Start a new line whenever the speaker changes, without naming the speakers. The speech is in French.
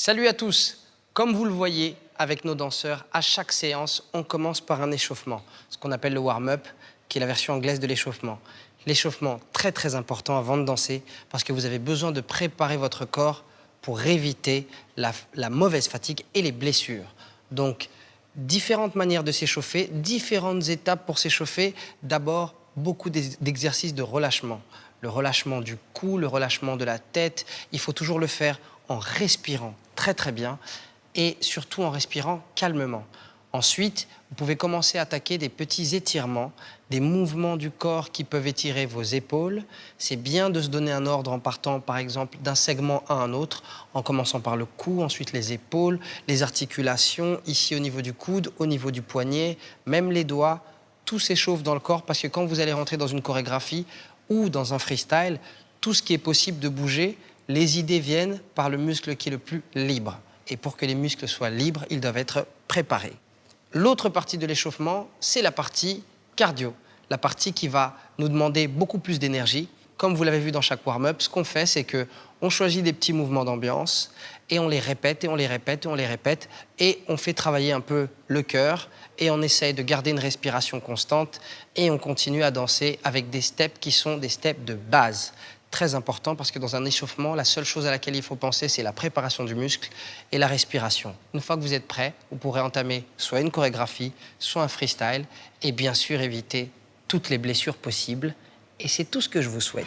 Salut à tous. Comme vous le voyez avec nos danseurs, à chaque séance, on commence par un échauffement, ce qu'on appelle le warm-up, qui est la version anglaise de l'échauffement. L'échauffement, très important avant de danser, parce que vous avez besoin de préparer votre corps pour éviter la mauvaise fatigue et les blessures. Donc, différentes manières de s'échauffer, différentes étapes pour s'échauffer. D'abord, beaucoup d'exercices de relâchement. Le relâchement du cou, le relâchement de la tête. Il faut toujours le faire en respirant très bien et surtout en respirant calmement. Ensuite, vous pouvez commencer à attaquer des petits étirements, des mouvements du corps qui peuvent étirer vos épaules. C'est bien de se donner un ordre en partant, par exemple, d'un segment à un autre, en commençant par le cou, ensuite les épaules, les articulations, ici au niveau du coude, au niveau du poignet, même les doigts. Tout s'échauffe dans le corps parce que quand vous allez rentrer dans une chorégraphie ou dans un freestyle, tout ce qui est possible de bouger, les idées viennent par le muscle qui est le plus libre. Et pour que les muscles soient libres, ils doivent être préparés. L'autre partie de l'échauffement, c'est la partie cardio, la partie qui va nous demander beaucoup plus d'énergie. Comme vous l'avez vu dans chaque warm-up, ce qu'on fait, c'est qu'on choisit des petits mouvements d'ambiance et on les répète, et on les répète, et on les répète, et on fait travailler un peu le cœur, et on essaye de garder une respiration constante, et on continue à danser avec des steps qui sont des steps de base. Très important parce que dans un échauffement, la seule chose à laquelle il faut penser, c'est la préparation du muscle et la respiration. Une fois que vous êtes prêt, vous pourrez entamer soit une chorégraphie, soit un freestyle et bien sûr éviter toutes les blessures possibles. Et c'est tout ce que je vous souhaite.